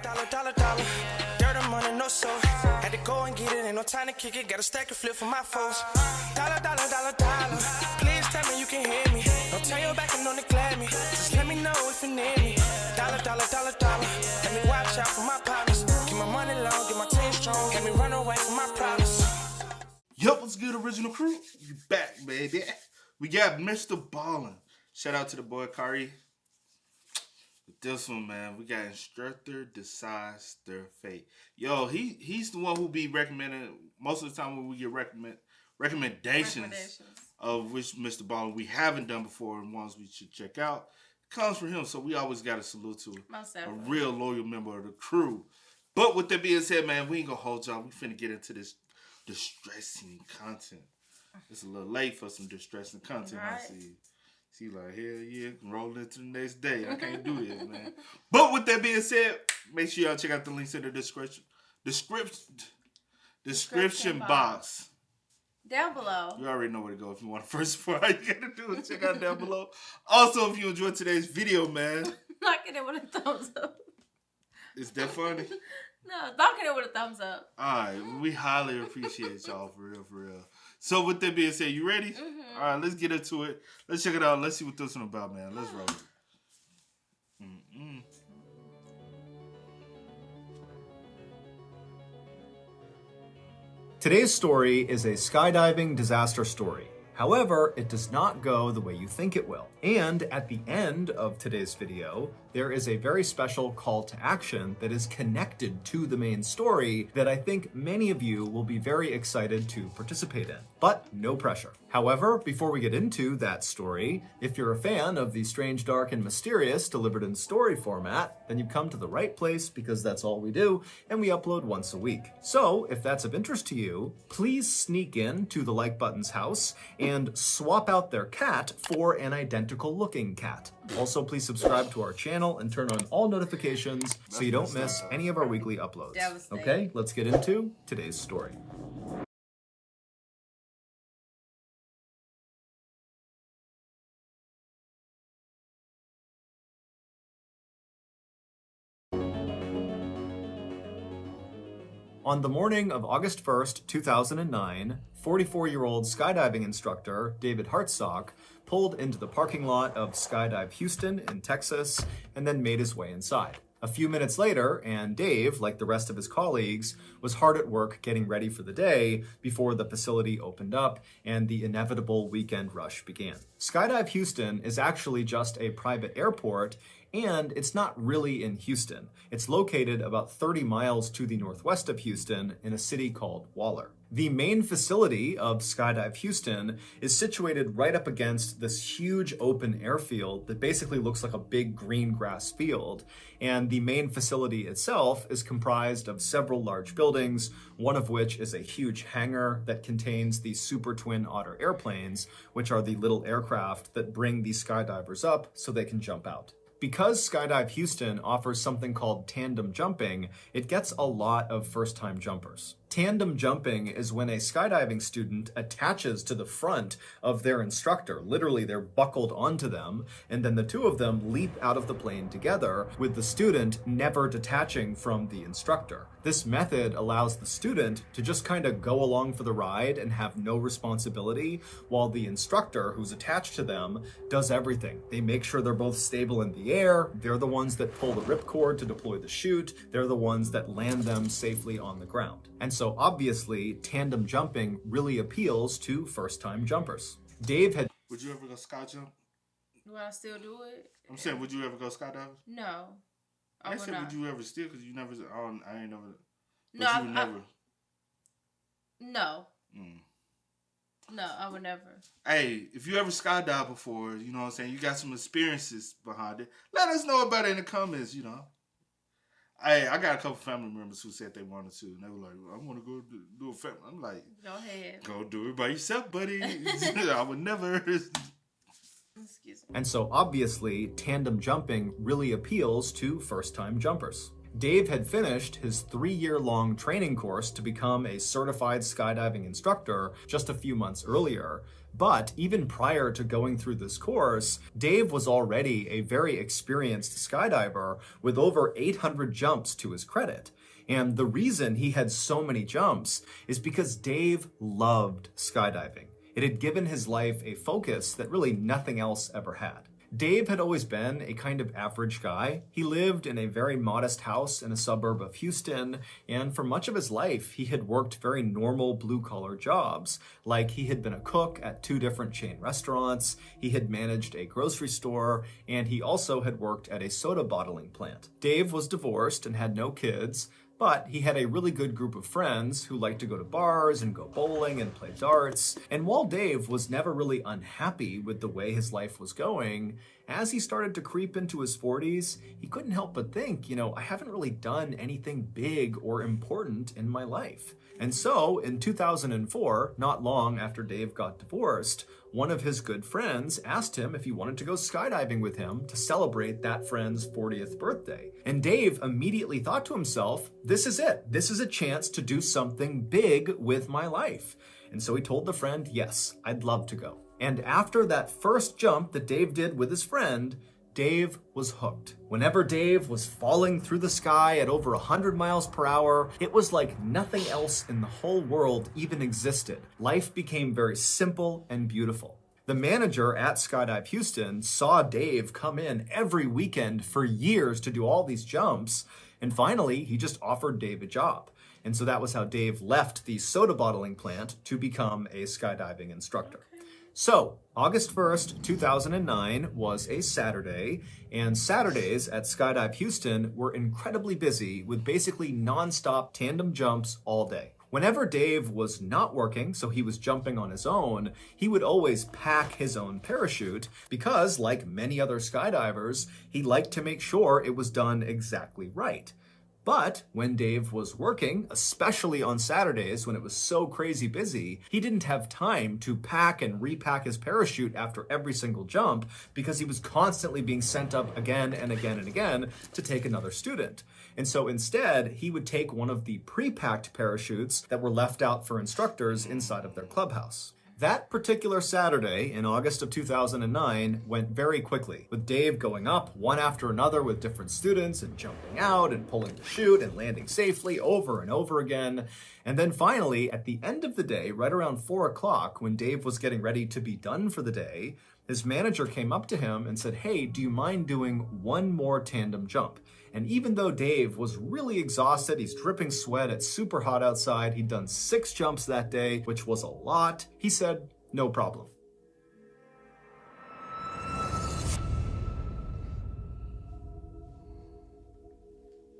dollar. Dirt and money, no soul. Had to go and get it, ain't no time to kick it. Got a stack of flip for my foes. Dollar. Please tell me you can hear me. Don't turn your back and don't neglect me. Just let me know if you need me. Dollar. Let me watch out for my partners. Keep my money long, get my team strong. Let me run away from my problems. Yup, what's good, original crew? You back, baby. We got Mr. Ballen. Shout out to the boy Kari. With this one, man, we got Instructor Decides Their Fate. Yo, he's the one who be recommended most of the time when we get recommendations of which Mr. Ballen we haven't done before and ones we should check out. It comes from him, so we always got to salute to a real loyal member of the crew. But with that being said, man, we ain't gonna hold y'all. We finna get into this distressing content. It's a little late for some distressing content. Right. I see like, hell yeah, roll into the next day. I can't do this, man. But with that being said, make sure y'all check out the links in the description box. Down below. You already know where to go if you want to first before all you gotta do is check out down below. Also, if you enjoyed today's video, man. Knocking it with a thumbs up. Is that funny? No, knocking it with a thumbs up. Alright, we highly appreciate y'all for real. So with that being said, you ready? Mm-hmm. Alright, let's get into it. Let's check it out. Let's see what this one about, man. Let's roll it. Today's story is a skydiving disaster story. However, it does not go the way you think it will. And at the end of today's video, there is a very special call to action that is connected to the main story that I think many of you will be very excited to participate in. But no pressure. However, before we get into that story, if you're a fan of the strange, dark, and mysterious delivered in story format, then you've come to the right place because that's all we do, and we upload once a week. So, if that's of interest to you, please sneak in to the like button's house and swap out their cat for an identical looking cat. Also, please subscribe to our channel and turn on all notifications so you don't miss any of our weekly uploads. Okay, let's get into today's story. On the morning of August 1st, 2009, 44-year-old skydiving instructor David Hartsock pulled into the parking lot of Skydive Houston in Texas and then made his way inside. A few minutes later, and Dave, like the rest of his colleagues, was hard at work getting ready for the day before the facility opened up and the inevitable weekend rush began. Skydive Houston is actually just a private airport, and it's not really in Houston. It's located about 30 miles to the northwest of Houston in a city called Waller. The main facility of Skydive Houston is situated right up against this huge open airfield that basically looks like a big green grass field. And the main facility itself is comprised of several large buildings, one of which is a huge hangar that contains the Super Twin Otter airplanes, which are the little aircraft that bring the skydivers up so they can jump out. Because Skydive Houston offers something called tandem jumping, it gets a lot of first-time jumpers. Tandem jumping is when a skydiving student attaches to the front of their instructor. Literally, they're buckled onto them, and then the two of them leap out of the plane together, with the student never detaching from the instructor. This method allows the student to just kind of go along for the ride and have no responsibility, while the instructor, who's attached to them, does everything. They make sure they're both stable in the air, they're the ones that pull the ripcord to deploy the chute, they're the ones that land them safely on the ground. And so obviously, tandem jumping really appeals to first-time jumpers. Dave had... Would you ever go sky jump? Will I still do it? I'm saying, would you ever go skydiving? No. I said, would you ever still? Because you never... I ain't never... No, you would never... No. No, I would never. Hey, if you ever skydived before, you know what I'm saying, you got some experiences behind it, let us know about it in the comments, you know. Hey, I got a couple family members who said they wanted to, and they were like, I want to go do a family. I'm like, go ahead. Go do it by yourself, buddy. I would never. Excuse me. And so obviously, tandem jumping really appeals to first-time jumpers. Dave had finished his 3-year-long training course to become a certified skydiving instructor just a few months earlier. But even prior to going through this course, Dave was already a very experienced skydiver with over 800 jumps to his credit. And the reason he had so many jumps is because Dave loved skydiving. It had given his life a focus that really nothing else ever had. Dave had always been a kind of average guy. He lived in a very modest house in a suburb of Houston, and for much of his life, he had worked very normal blue-collar jobs, like he had been a cook at 2 different chain restaurants, he had managed a grocery store, and he also had worked at a soda bottling plant. Dave was divorced and had no kids, but he had a really good group of friends who liked to go to bars and go bowling and play darts. And while Dave was never really unhappy with the way his life was going, as he started to creep into his 40s, he couldn't help but think, I haven't really done anything big or important in my life. And so in 2004, not long after Dave got divorced, one of his good friends asked him if he wanted to go skydiving with him to celebrate that friend's 40th birthday. And Dave immediately thought to himself, this is it. This is a chance to do something big with my life. And so he told the friend, yes, I'd love to go. And after that first jump that Dave did with his friend, Dave was hooked. Whenever Dave was falling through the sky at over 100 miles per hour, it was like nothing else in the whole world even existed. Life became very simple and beautiful. The manager at Skydive Houston saw Dave come in every weekend for years to do all these jumps, and finally he just offered Dave a job. And so that was how Dave left the soda bottling plant to become a skydiving instructor. So, August 1st, 2009 was a Saturday, and Saturdays at Skydive Houston were incredibly busy with basically non-stop tandem jumps all day. Whenever Dave was not working, so he was jumping on his own, he would always pack his own parachute because, like many other skydivers, he liked to make sure it was done exactly right. But when Dave was working, especially on Saturdays when it was so crazy busy, he didn't have time to pack and repack his parachute after every single jump because he was constantly being sent up again and again and again to take another student. And so instead, he would take one of the pre-packed parachutes that were left out for instructors inside of their clubhouse. That particular Saturday in August of 2009 went very quickly, with Dave going up one after another with different students and jumping out and pulling the chute and landing safely over and over again. And then finally, at the end of the day, right around 4 o'clock, when Dave was getting ready to be done for the day, his manager came up to him and said, "Hey, do you mind doing one more tandem jump?" And even though Dave was really exhausted, he's dripping sweat, it's super hot outside, he'd done 6 jumps that day, which was a lot, he said, no problem.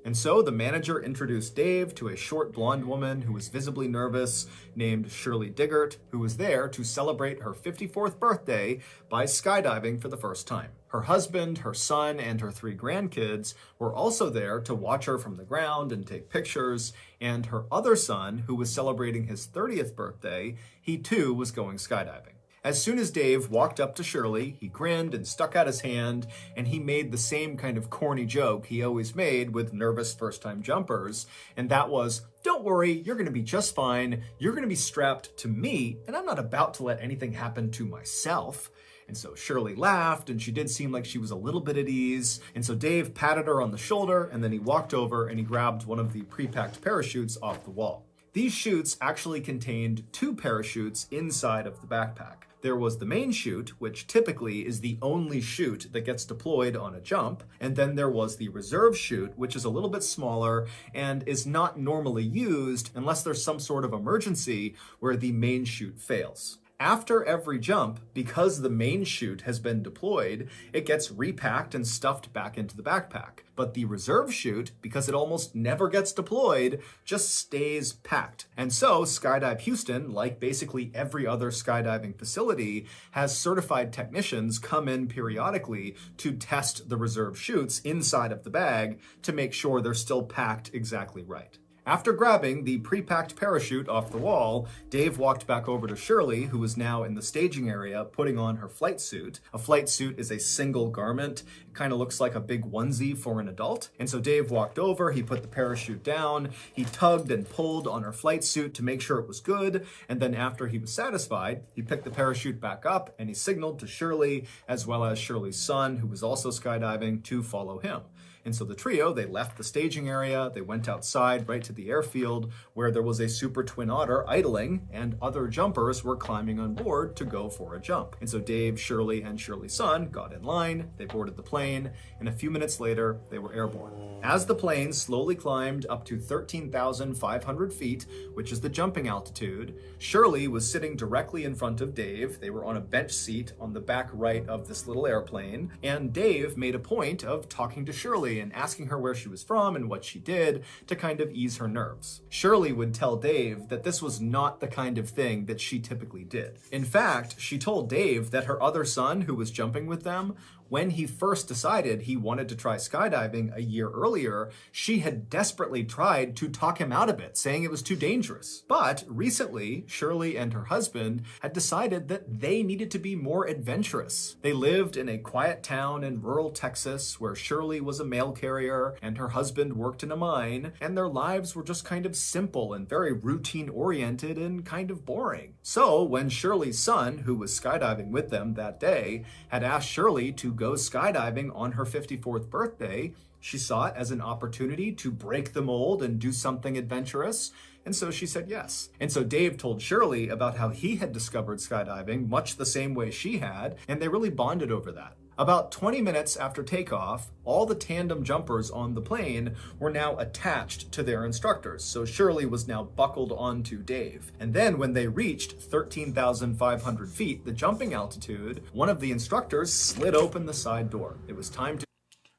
And so the manager introduced Dave to a short blonde woman who was visibly nervous named Shirley Diggert, who was there to celebrate her 54th birthday by skydiving for the first time. Her husband, her son, and her 3 grandkids were also there to watch her from the ground and take pictures, and her other son, who was celebrating his 30th birthday, he too was going skydiving. As soon as Dave walked up to Shirley, he grinned and stuck out his hand, and he made the same kind of corny joke he always made with nervous first-time jumpers, and that was, "Don't worry, you're going to be just fine. You're going to be strapped to me, and I'm not about to let anything happen to myself." And so Shirley laughed, and she did seem like she was a little bit at ease, and so Dave patted her on the shoulder, and then he walked over and he grabbed one of the pre-packed parachutes off the wall. These chutes actually contained 2 parachutes inside of the backpack. There was the main chute, which typically is the only chute that gets deployed on a jump, and then there was the reserve chute, which is a little bit smaller and is not normally used unless there's some sort of emergency where the main chute fails. After every jump, because the main chute has been deployed, it gets repacked and stuffed back into the backpack. But the reserve chute, because it almost never gets deployed, just stays packed. And so Skydive Houston, like basically every other skydiving facility, has certified technicians come in periodically to test the reserve chutes inside of the bag to make sure they're still packed exactly right. After grabbing the pre-packed parachute off the wall, Dave walked back over to Shirley, who was now in the staging area putting on her flight suit. A flight suit is a single garment. It kind of looks like a big onesie for an adult. And so Dave walked over, he put the parachute down, he tugged and pulled on her flight suit to make sure it was good, and then after he was satisfied, he picked the parachute back up and he signaled to Shirley, as well as Shirley's son, who was also skydiving, to follow him. And so the trio, they left the staging area, they went outside right to the airfield where there was a Super Twin Otter idling and other jumpers were climbing on board to go for a jump. And so Dave, Shirley, and Shirley's son got in line, they boarded the plane, and a few minutes later, they were airborne. As the plane slowly climbed up to 13,500 feet, which is the jumping altitude, Shirley was sitting directly in front of Dave. They were on a bench seat on the back right of this little airplane, and Dave made a point of talking to Shirley and asking her where she was from and what she did to kind of ease her nerves. Shirley would tell Dave that this was not the kind of thing that she typically did. In fact, she told Dave that her other son, who was jumping with them, when he first decided he wanted to try skydiving a year earlier, she had desperately tried to talk him out of it, saying it was too dangerous. But recently, Shirley and her husband had decided that they needed to be more adventurous. They lived in a quiet town in rural Texas where Shirley was a mail carrier and her husband worked in a mine, and their lives were just kind of simple and very routine-oriented and kind of boring. So when Shirley's son, who was skydiving with them that day, had asked Shirley to go skydiving on her 54th birthday, she saw it as an opportunity to break the mold and do something adventurous, and so she said yes. And so Dave told Shirley about how he had discovered skydiving much the same way she had, and they really bonded over that. About 20 minutes after takeoff, all the tandem jumpers on the plane were now attached to their instructors, so Shirley was now buckled onto Dave. And then when they reached 13,500 feet, the jumping altitude, one of the instructors slid open the side door. It was time to...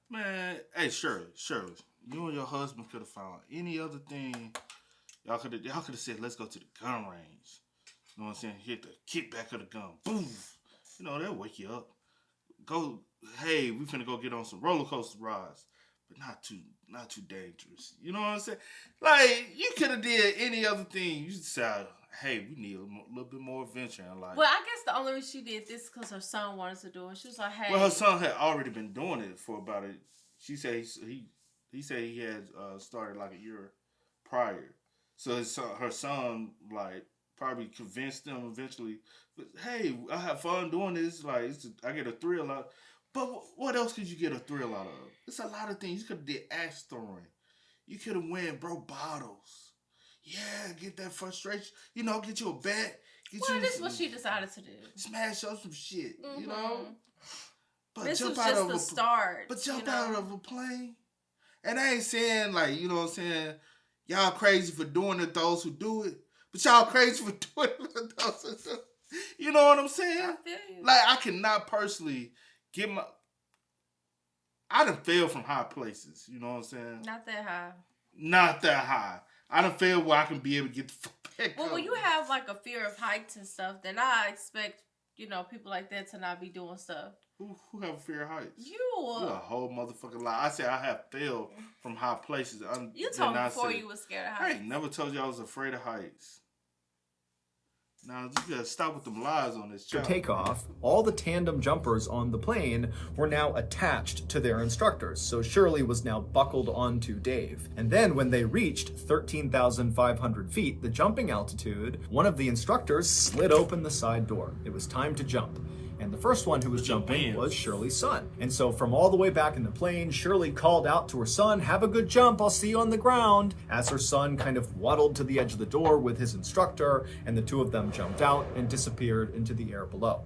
Man, hey, Shirley, you and your husband could have found any other thing. Y'all could have said, let's go to the gun range. You know what I'm saying? Hit the kickback of the gun. Boom. You know, they'll wake you up. Go, hey, we finna go get on some roller coaster rides, but not too dangerous. You know what I'm saying? Like, you could have did any other thing. You decided, hey, we need a little bit more adventure in life. Well, I guess the only reason she did this is because her son wanted to do it. She was like, hey. Well, her son had already been doing it for about she said he said he had started like a year prior. So her son, like, probably convinced them eventually. But hey, I have fun doing this. Like, I get a thrill out. But what else could you get a thrill out of? It's a lot of things. You could have did axe throwing. You could have went broke bottles. Yeah, get that frustration. You know, get you a bat. Well, this is what she decided to do. Smash up some shit. Mm-hmm. You know. But this jump was out just of the start. But jump out of a plane. And I ain't saying, like, you know what I'm saying, y'all crazy for doing it, those who do it. But y'all crazy for doing it for those who do it. You know what I'm saying? I feel you. Like, I cannot personally get I done fell from high places. You know what I'm saying? Not that high. Not that high. I done fell where I can be able to get the fuck back Well, up. when you have, like, a fear of heights and stuff, then I expect, you know, people like that to not be doing stuff. Who have a fear of heights? You a whole motherfucking lie. I said I have failed from high places. You told me before you was scared of heights. I ain't never told you I was afraid of heights. Now, you gotta stop with them lies on this channel. After takeoff, all the tandem jumpers on the plane were now attached to their instructors, so Shirley was now buckled onto Dave. And then when they reached 13,500 feet, the jumping altitude, one of the instructors slid open the side door. It was time to jump. And the first one who was jumping was Shirley's son. And so from all the way back in the plane, Shirley called out to her son, "Have a good jump, I'll see you on the ground," as her son kind of waddled to the edge of the door with his instructor, and the two of them jumped out and disappeared into the air below.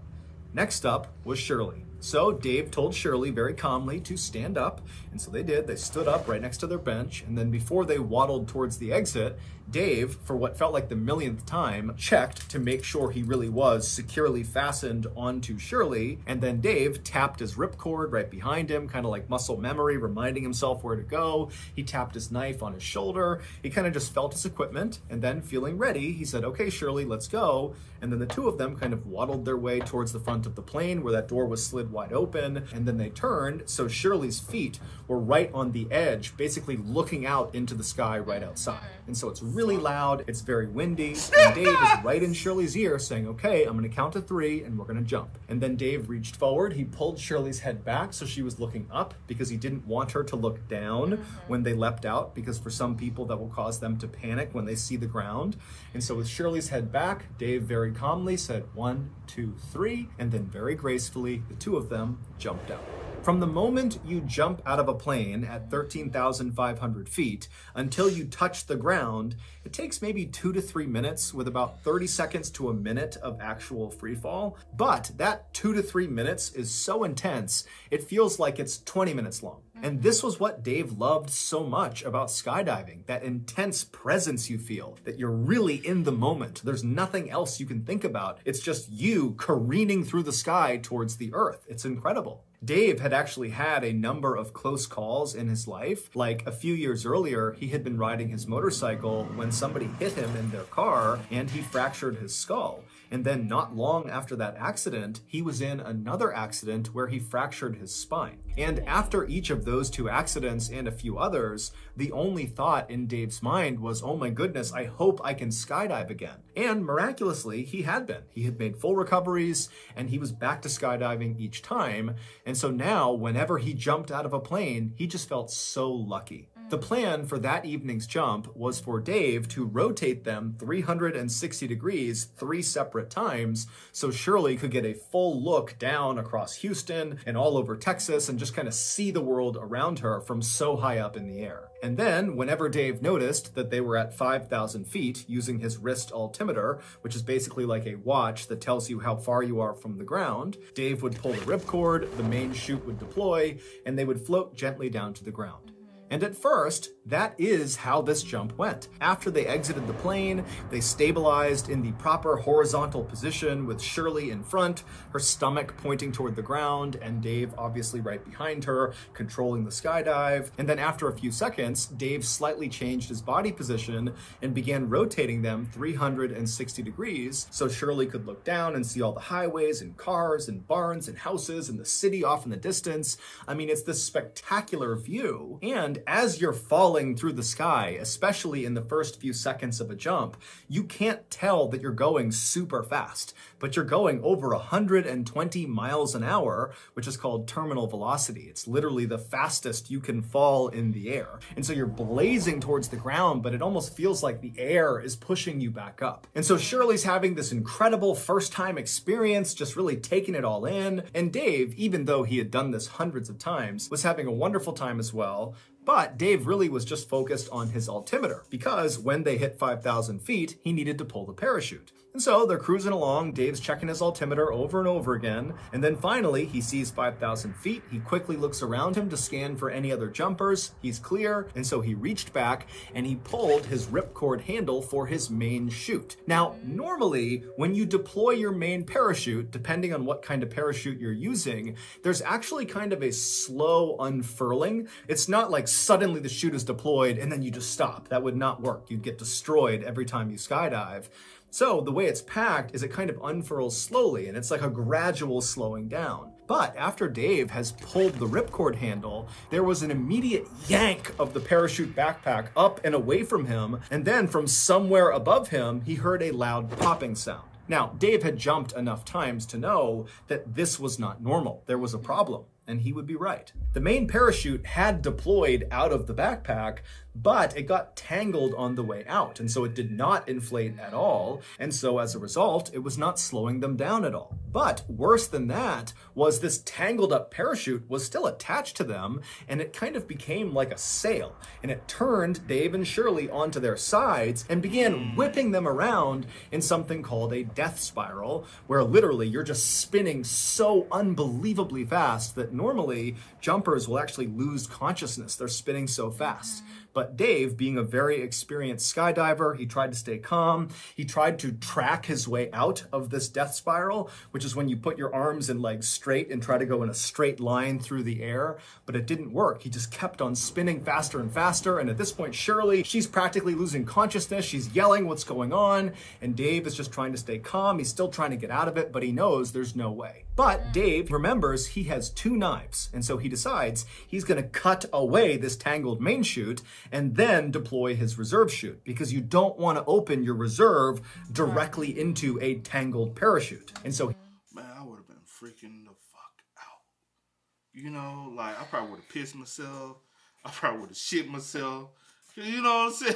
Next up was Shirley. So Dave told Shirley very calmly to stand up, and so they did. They stood up right next to their bench, and then before they waddled towards the exit, Dave, for what felt like the millionth time, checked to make sure he really was securely fastened onto Shirley, and then Dave tapped his ripcord right behind him, kind of like muscle memory, reminding himself where to go. He tapped his knife on his shoulder. He kind of just felt his equipment, and then feeling ready, he said, "Okay, Shirley, let's go." And then the two of them kind of waddled their way towards the front front of the plane where that door was slid wide open, and then they turned, so Shirley's feet were right on the edge, basically looking out into the sky right outside. And so it's really loud, it's very windy, and Dave is right in Shirley's ear saying, okay, I'm gonna count to 3 and we're gonna jump. And then Dave reached forward, he pulled Shirley's head back so she was looking up because he didn't want her to look down when they leapt out, because for some people that will cause them to panic when they see the ground. And so with Shirley's head back, Dave very calmly said 1, 2, 3, and then very gracefully, the two of them jumped out. From the moment you jump out of a plane at 13,500 feet until you touch the ground, it takes maybe 2 to 3 minutes with about 30 seconds to a minute of actual free fall. But that 2 to 3 minutes is so intense, it feels like it's 20 minutes long. And this was what Dave loved so much about skydiving, that intense presence you feel, that you're really in the moment. There's nothing else you can think about. It's just you careening through the sky towards the earth. It's incredible. Dave had actually had a number of close calls in his life. Like a few years earlier, he had been riding his motorcycle when somebody hit him in their car and he fractured his skull. And then not long after that accident, he was in another accident where he fractured his spine. And after each of those 2 accidents and a few others, the only thought in Dave's mind was, oh my goodness, I hope I can skydive again. And miraculously, he had been. He had made full recoveries and he was back to skydiving each time. And so now, whenever he jumped out of a plane, he just felt so lucky. The plan for that evening's jump was for Dave to rotate them 360 degrees 3 separate times so Shirley could get a full look down across Houston and all over Texas and just kind of see the world around her from so high up in the air. And then, whenever Dave noticed that they were at 5,000 feet using his wrist altimeter, which is basically like a watch that tells you how far you are from the ground, Dave would pull the ripcord, the main chute would deploy, and they would float gently down to the ground. And at first, that is how this jump went. After they exited the plane, they stabilized in the proper horizontal position with Shirley in front, her stomach pointing toward the ground, and Dave obviously right behind her, controlling the skydive. And then after a few seconds, Dave slightly changed his body position and began rotating them 360 degrees so Shirley could look down and see all the highways and cars and barns and houses and the city off in the distance. I mean, it's this spectacular view. And as you're falling through the sky, especially in the first few seconds of a jump, you can't tell that you're going super fast, but you're going over 120 miles an hour, which is called terminal velocity. It's literally the fastest you can fall in the air. And so you're blazing towards the ground, but it almost feels like the air is pushing you back up. And so Shirley's having this incredible first-time experience, just really taking it all in. And Dave, even though he had done this hundreds of times, was having a wonderful time as well. But Dave really was just focused on his altimeter because when they hit 5,000 feet, he needed to pull the parachute. And so they're cruising along, Dave's checking his altimeter over and over again, and then finally he sees 5,000 feet. He quickly looks around him to scan for any other jumpers. He's clear, and so he reached back and he pulled his ripcord handle for his main chute. Now, normally when you deploy your main parachute, depending on what kind of parachute you're using, there's actually kind of a slow unfurling. It's not like suddenly the chute is deployed and then you just stop. That would not work. You'd get destroyed every time you skydive. So the way it's packed is it kind of unfurls slowly, and it's like a gradual slowing down. But after Dave has pulled the ripcord handle, there was an immediate yank of the parachute backpack up and away from him, and then from somewhere above him, he heard a loud popping sound. Now, Dave had jumped enough times to know that this was not normal. There was a problem, and he would be right. The main parachute had deployed out of the backpack, but it got tangled on the way out, and so it did not inflate at all, and so as a result, it was not slowing them down at all. But worse than that was this tangled up parachute was still attached to them, and it kind of became like a sail, and it turned Dave and Shirley onto their sides and began whipping them around in something called a death spiral, where literally you're just spinning so unbelievably fast that normally jumpers will actually lose consciousness. They're spinning so fast. But Dave, being a very experienced skydiver, he tried to stay calm. He tried to track his way out of this death spiral, which is when you put your arms and legs straight and try to go in a straight line through the air. But it didn't work. He just kept on spinning faster and faster. And at this point, Shirley, she's practically losing consciousness. She's yelling what's going on. And Dave is just trying to stay calm. He's still trying to get out of it, but he knows there's no way. But Dave remembers he has 2 knives. And so he decides he's going to cut away this tangled main chute and then deploy his reserve chute, because you don't want to open your reserve directly into a tangled parachute. And so, man, I would have been freaking the fuck out. You know, like, I probably would have pissed myself. I probably would have shit myself. You know what I'm saying?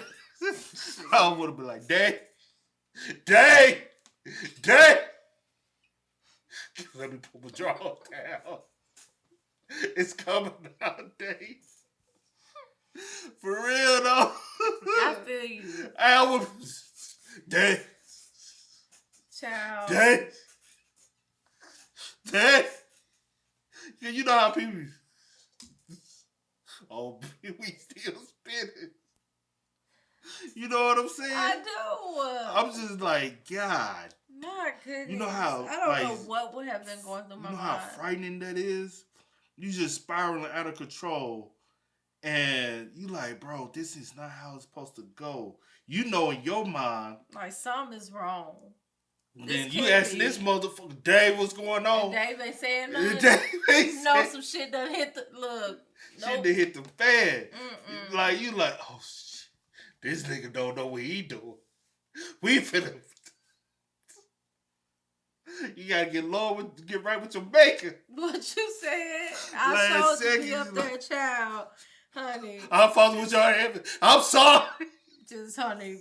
I would have been like, Dave, let me put my jaw down. It's coming out, Dave. For real, though. I feel you. I would, Dave. Child. Dave. You know how people, oh, we still spinning. You know what I'm saying? I do. I'm just like, God. My goodness. You know how, I don't like, know what would have been going through my You know mind. how frightening that is? You just spiraling out of control. And you like, bro, this is not how it's supposed to go. You know in your mind. Like, something is wrong. Then you asking this motherfucker, Dave, what's going on? And Dave ain't saying nothing. Dave ain't You know saying, some shit done hit the, look. shit Nope. done hit the fan. Mm-mm. Like, you like, oh, shit. This nigga don't know what he doing. We finna. You gotta get low get right with your maker. What you said? I Last saw you be second, up there, child. Honey. I'm following what y'all having. I'm sorry. Just, honey,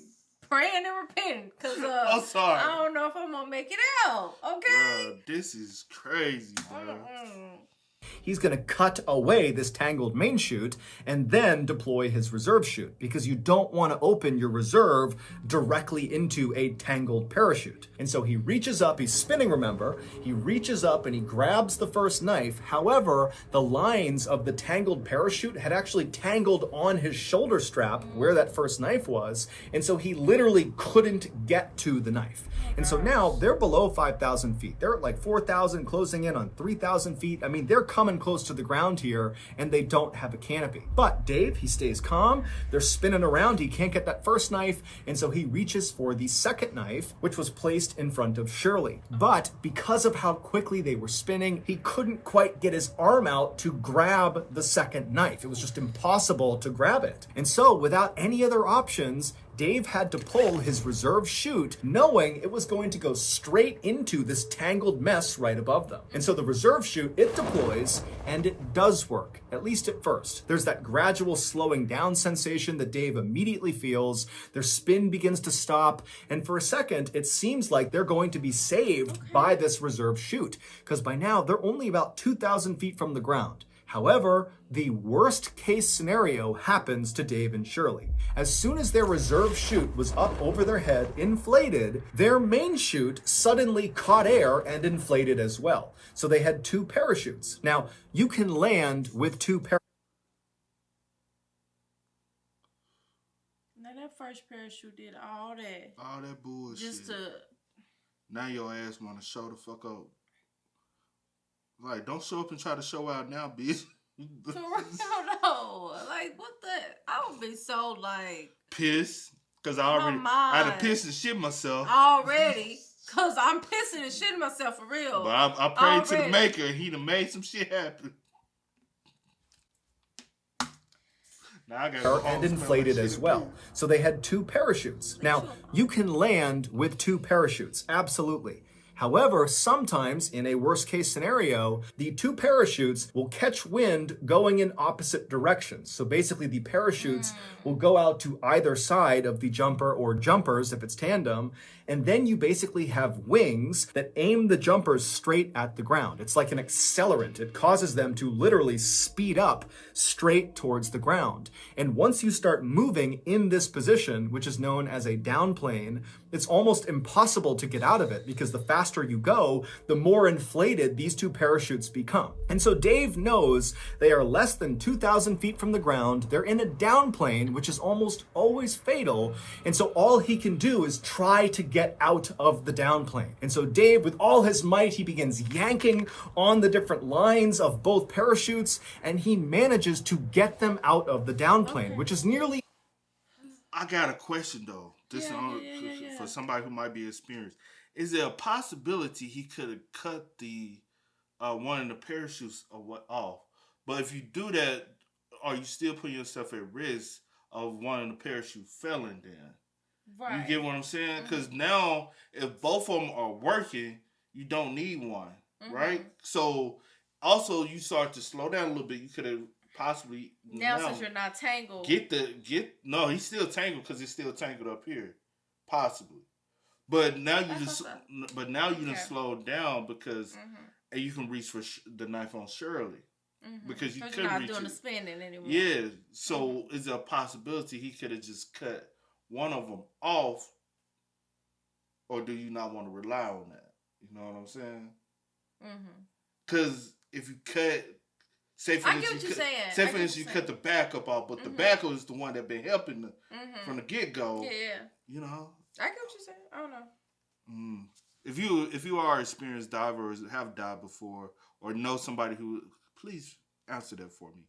praying and repenting. Because I'm sorry. I don't know if I'm going to make it out. Okay? Bro, this is crazy, bro. he's going to cut away this tangled main chute and then deploy his reserve chute, because you don't want to open your reserve directly into a tangled parachute. And so he reaches up, he's spinning, remember, he reaches up and he grabs the first knife. However, the lines of the tangled parachute had actually tangled on his shoulder strap where that first knife was, and so he literally couldn't get to the knife. And so now they're below 5,000 feet. They're at like 4,000, closing in on 3,000 feet. I mean, they're coming close to the ground here, and they don't have a canopy. But Dave, he stays calm. They're spinning around. He can't get that first knife, and so he reaches for the second knife, which was placed in front of Shirley. But because of how quickly they were spinning, he couldn't quite get his arm out to grab the second knife. It was just impossible to grab it. And so without any other options, Dave had to pull his reserve chute, knowing it was going to go straight into this tangled mess right above them. And so the reserve chute, it deploys, and it does work, at least at first. There's that gradual slowing down sensation that Dave immediately feels. Their spin begins to stop, and for a second, it seems like they're going to be saved by this reserve chute, because by now, they're only about 2,000 feet from the ground. However, the worst case scenario happens to Dave and Shirley. As soon as their reserve chute was up over their head, inflated, their main chute suddenly caught air and inflated as well. So they had two parachutes. Now, you can land with two parachutes. Now that first parachute did all that. All that bullshit. Just to... Now your ass want to show the fuck up. Like, don't show up and try to show out now, bitch. For real, though. Like, what the... I would be so, like... Pissed. Because I had to piss and shit myself. Already. Because I'm pissing and shitting myself for real. But I prayed to the maker and he done made some shit happen. Now I gotta go home And inflated as well. So they had two parachutes. Now, you can land with two parachutes, absolutely. However, sometimes in a worst case scenario, the two parachutes will catch wind going in opposite directions. So basically the parachutes will go out to either side of the jumper or jumpers if it's tandem. And then you basically have wings that aim the jumpers straight at the ground. It's like an accelerant. It causes them to literally speed up straight towards the ground. And once you start moving in this position, which is known as a down plane, it's almost impossible to get out of it, because the faster faster you go, the more inflated these two parachutes become. And so Dave knows they are less than 2,000 feet from the ground. They're in a downplane, which is almost always fatal. And so all he can do is try to get out of the downplane. And so Dave, with all his might, he begins yanking on the different lines of both parachutes, and he manages to get them out of the downplane, which is nearly... I got a question though. This for somebody who might be experienced. Is there a possibility he could have cut the one of the parachutes off? But if you do that, are you still putting yourself at risk of one of the parachute failing then? Right. You get what I'm saying? Because now, if both of them are working, you don't need one, right? So, also, you start to slow down a little bit. You could have possibly now since you're not tangled. No, he's still tangled because he's still tangled up here, possibly. But now you just slowed down because and you can reach for the knife on Shirley. Because you couldn't reach it. You're not doing the spinning anymore. Yeah. So is there a possibility he could have just cut one of them off, or do you not want to rely on that? You know what I'm saying? Because if you cut, say for instance, you cut the backup off, but the backup is the one that been helping from the get go. Yeah. You know. I get what you're saying. I don't know. If you are an experienced diver or have dived before or know somebody who, please answer that for me.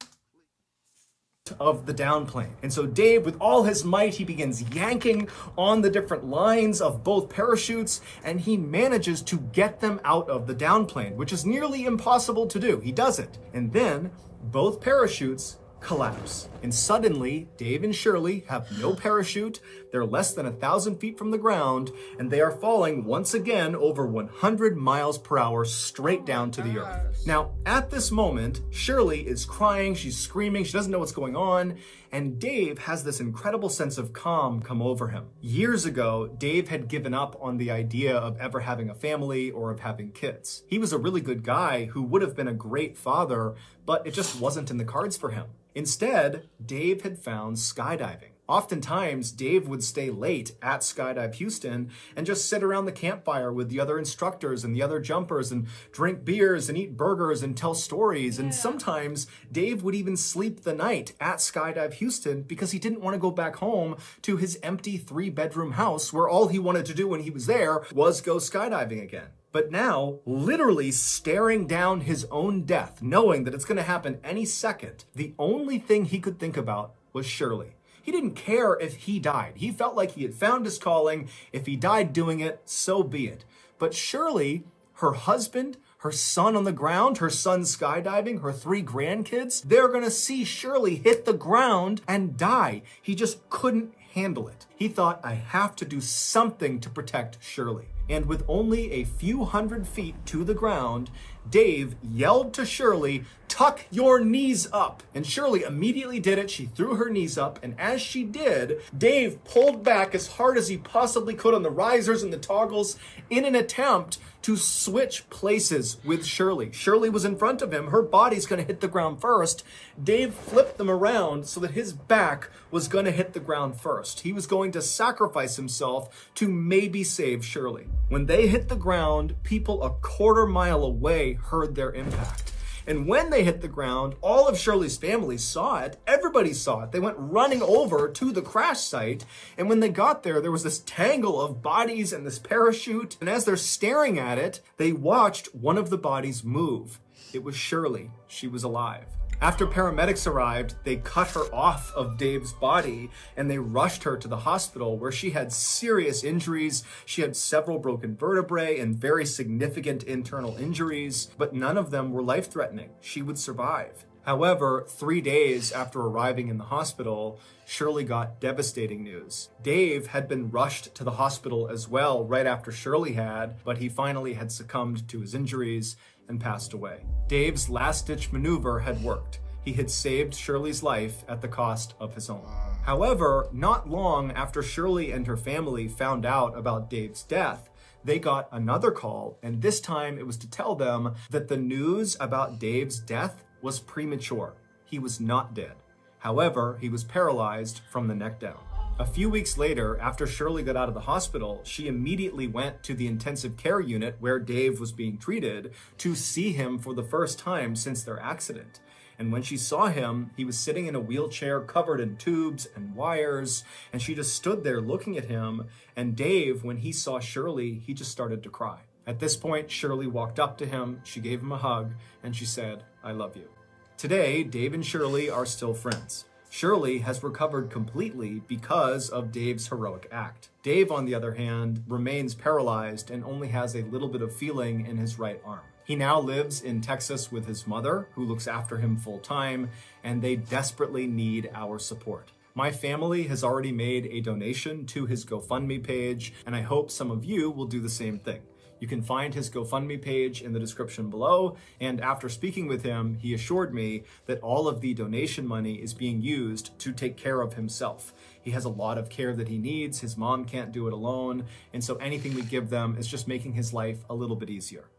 Of the downplane. And so Dave, with all his might, he begins yanking on the different lines of both parachutes, and he manages to get them out of the downplane, which is nearly impossible to do. He does it. And then both parachutes collapse. And suddenly, Dave and Shirley have no parachute. They're less than 1,000 feet from the ground, and they are falling once again over 100 miles per hour straight down to the earth. Now, at this moment, Shirley is crying, she's screaming, she doesn't know what's going on, and Dave has this incredible sense of calm come over him. Years ago, Dave had given up on the idea of ever having a family or of having kids. He was a really good guy who would have been a great father, but it just wasn't in the cards for him. Instead, Dave had found skydiving. Oftentimes, Dave would stay late at Skydive Houston and just sit around the campfire with the other instructors and the other jumpers and drink beers and eat burgers and tell stories. And sometimes Dave would even sleep the night at Skydive Houston because he didn't want to go back home to his empty 3-bedroom house where all he wanted to do when he was there was go skydiving again. But now, literally staring down his own death, knowing that it's going to happen any second, the only thing he could think about was Shirley. He didn't care if he died. He felt like he had found his calling. If he died doing it, so be it. But Shirley, her husband, her son on the ground, her son skydiving, her 3 grandkids, they're going to see Shirley hit the ground and die. He just couldn't handle it. He thought, I have to do something to protect Shirley. And with only a few hundred feet to the ground, Dave yelled to Shirley, "Tuck your knees up." And Shirley immediately did it. She threw her knees up, and as she did, Dave pulled back as hard as he possibly could on the risers and the toggles in an attempt to switch places with Shirley. Shirley was in front of him. Her body's going to hit the ground first. Dave flipped them around so that his back was going to hit the ground first. He was going to sacrifice himself to maybe save Shirley. When they hit the ground, people a quarter mile away heard their impact. And when they hit the ground, all of Shirley's family saw it. Everybody saw it. They went running over to the crash site. And when they got there, there was this tangle of bodies and this parachute. And as they're staring at it, they watched one of the bodies move. It was Shirley. She was alive. After paramedics arrived, they cut her off of Dave's body and they rushed her to the hospital where she had serious injuries. She had several broken vertebrae and very significant internal injuries, but none of them were life-threatening. She would survive. However, 3 days after arriving in the hospital, Shirley got devastating news. Dave had been rushed to the hospital as well right after Shirley had, but he finally had succumbed to his injuries and passed away. Dave's last-ditch maneuver had worked. He had saved Shirley's life at the cost of his own. However, not long after Shirley and her family found out about Dave's death, they got another call, and this time it was to tell them that the news about Dave's death was premature. He was not dead. However, he was paralyzed from the neck down. A few weeks later, after Shirley got out of the hospital, she immediately went to the intensive care unit where Dave was being treated to see him for the first time since their accident. And when she saw him, he was sitting in a wheelchair covered in tubes and wires, and she just stood there looking at him. And Dave, when he saw Shirley, he just started to cry. At this point, Shirley walked up to him, she gave him a hug, and she said, "I love you." Today, Dave and Shirley are still friends. Shirley has recovered completely because of Dave's heroic act. Dave, on the other hand, remains paralyzed and only has a little bit of feeling in his right arm. He now lives in Texas with his mother, who looks after him full time, and they desperately need our support. My family has already made a donation to his GoFundMe page, and I hope some of you will do the same thing. You can find his GoFundMe page in the description below, and after speaking with him, he assured me that all of the donation money is being used to take care of himself. He has a lot of care that he needs, his mom can't do it alone, and so anything we give them is just making his life a little bit easier.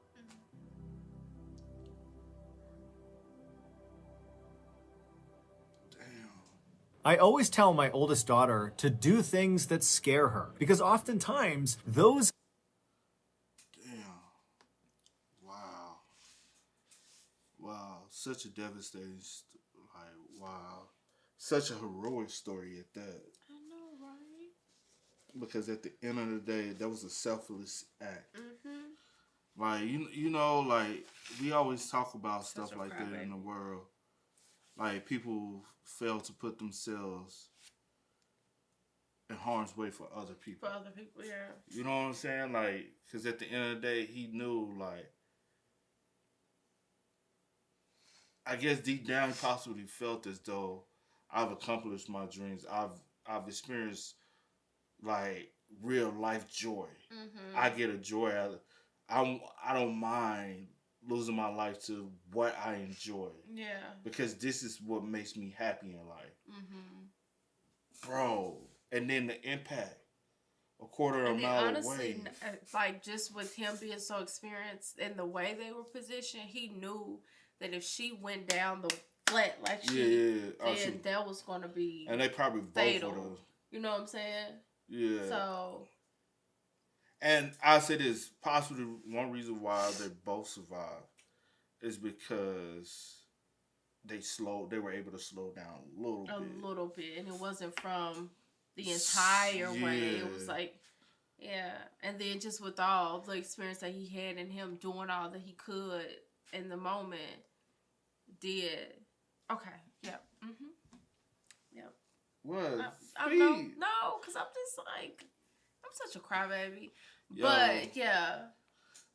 I always tell my oldest daughter to do things that scare her, because oftentimes those Wow, such a devastating, wow, such a heroic story at that. I know, right? Because at the end of the day, that was a selfless act. Mm-hmm. Like you know, like we always talk about Such stuff a like that crybaby. in the world. Like people fail to put themselves in harm's way for other people. For other people, yeah. You know what I'm saying? Like, because at the end of the day, he knew, like, I guess deep down, he possibly felt as though I've accomplished my dreams. I've experienced like real life joy. Mm-hmm. I get a joy out of. I don't mind losing my life to what I enjoy. Yeah. Because this is what makes me happy in life, Mm-hmm. bro. And then the impact, a quarter of a mile honestly, away. like just with him being so experienced in the way they were positioned, he knew that if she went down the flat like she did, that was going to be and they probably fatal. both would have. You know what I'm saying? Yeah. So. And I say this, possibly one reason why they both survived is because they were able to slow down a little bit, and it wasn't from the entire way. It was like, yeah, and then just with all the experience that he had and him doing all that he could in the moment, did okay, yep, yep. What? I know, no, because I'm just like, I'm such a crybaby, but yeah.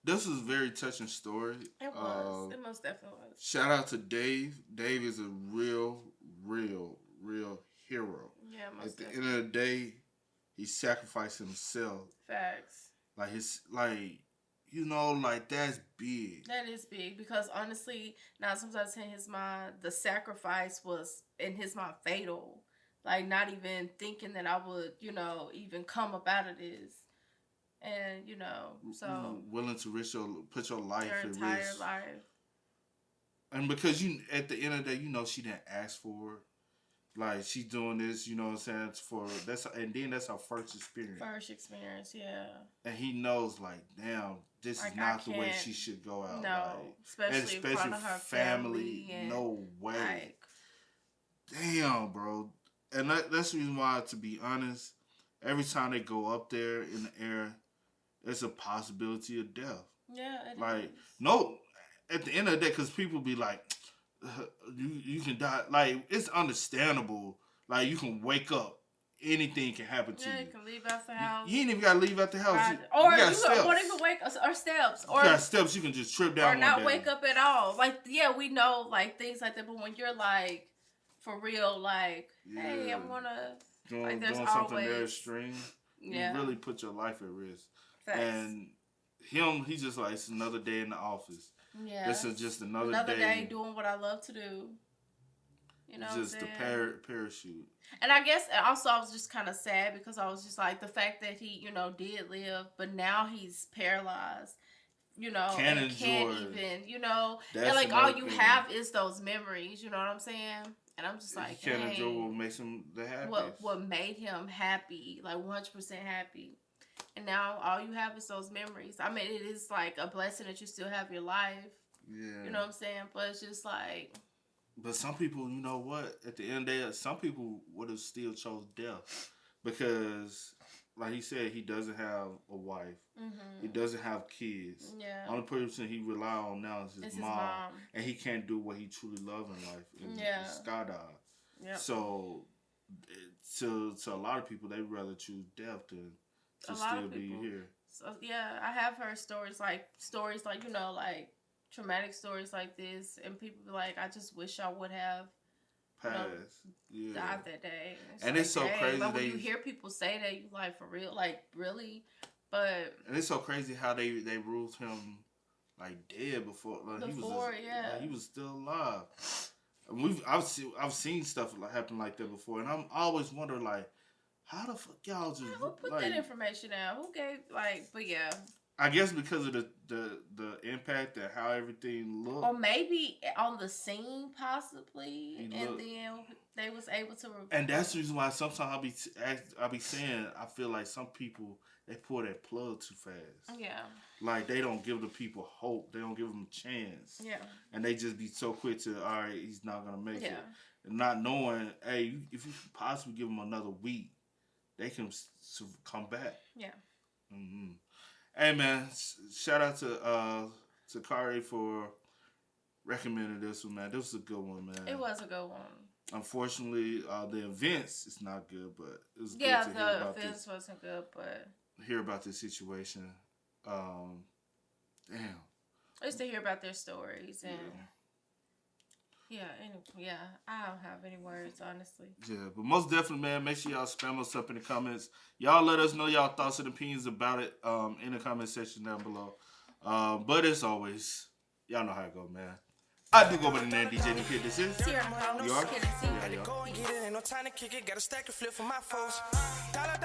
This is a very touching story. It was. It most definitely was. Shout out to Dave. Dave is a real hero. Yeah, most At the definitely. end of the day, he sacrificed himself. Facts. Like that's big. That is big because honestly, now sometimes in his mind, the sacrifice was in his mind fatal. Like not even thinking that I would, even come up out of this. And, so willing to put your life your at entire risk. life. And because at the end of the day, she didn't ask for it. Like she's doing this, you know what I'm saying? And then that's our first experience. First experience, yeah. And he knows, like, damn, this is not the way she should go out. No, especially in front of her family. No way. Like, damn, bro. And that's the reason why, to be honest, every time they go up there in the air, there's a possibility of death. Yeah, it is. No, at the end of the day, because people be like, you can die. Like, it's understandable. Like, you can wake up. Anything can happen to you. Yeah, you can leave out the house. You ain't even got to leave out the house. Right. You won't even wake up. Or steps. You got steps. You can just trip down or not one day. wake up at all. Like, yeah, we know, like, things like that. But when you're, like, for real, like, hey, I'm going to... Doing something very extreme. You really put your life at risk. Facts. And he's just like, it's another day in the office. Yeah. This is just another day doing what I love to do. You know, just the parachute. And I guess also I was just kind of sad because I was just like the fact that he, did live, but now he's paralyzed. Can't even, and like all you have is those memories. You know what I'm saying? And I'm just like, he can't dang, enjoy what makes him the happiest. what made him happy, like 100% happy. And now all you have is those memories. I mean, it is like a blessing that you still have your life. Yeah. You know what I'm saying? But it's just like... But some people, you know what? At the end of the day, some people would have still chose death. Because, like he said, he doesn't have a wife. He doesn't have kids. Yeah. Only person he rely on now is his mom. And he can't do what he truly loves in life. Is skydive. Yep. So, to a lot of people, they'd rather choose death than to still be here. So, yeah, I have heard stories like, you know, like traumatic stories like this. And people be like, I just wish I would have died that day. It's so crazy. But when you hear people say that, you like, for real? Like, really? But... And it's so crazy how they ruled him, like, dead before. Like, he was still alive. I've seen stuff happen like that before, and I'm always wondering, like, how the fuck y'all just... Who put that information out? Who gave, like, but yeah. I guess because of the impact and how everything looked. Or maybe on the scene, possibly, and then they was able to... And that's the reason why sometimes I be saying, I feel like some people, they pull that plug too fast. Yeah. Like, they don't give the people hope. They don't give them a chance. Yeah. And they just be so quick to, all right, he's not going to make it. Yeah. And not knowing, hey, if you possibly give them another week, they can come back. Yeah. Mm-hmm. Hey, man, shout out to Kari for recommending this one, man. This was a good one, man. It was a good one. Unfortunately, the events is not good, but it was good to hear about this. Yeah, the events wasn't good, but... Hear about this situation. Damn. Just to hear about their stories and... Yeah, I don't have any words, honestly. Yeah, but most definitely, man, make sure y'all spam us up in the comments. Y'all let us know y'all thoughts and opinions about it in the comment section down below. But as always, y'all know how it go, man. I do go by the name DJ New Kid. This is... You are? Go and get it, ain't no time to kick it. Got a stack of flip for my foes. Dollar,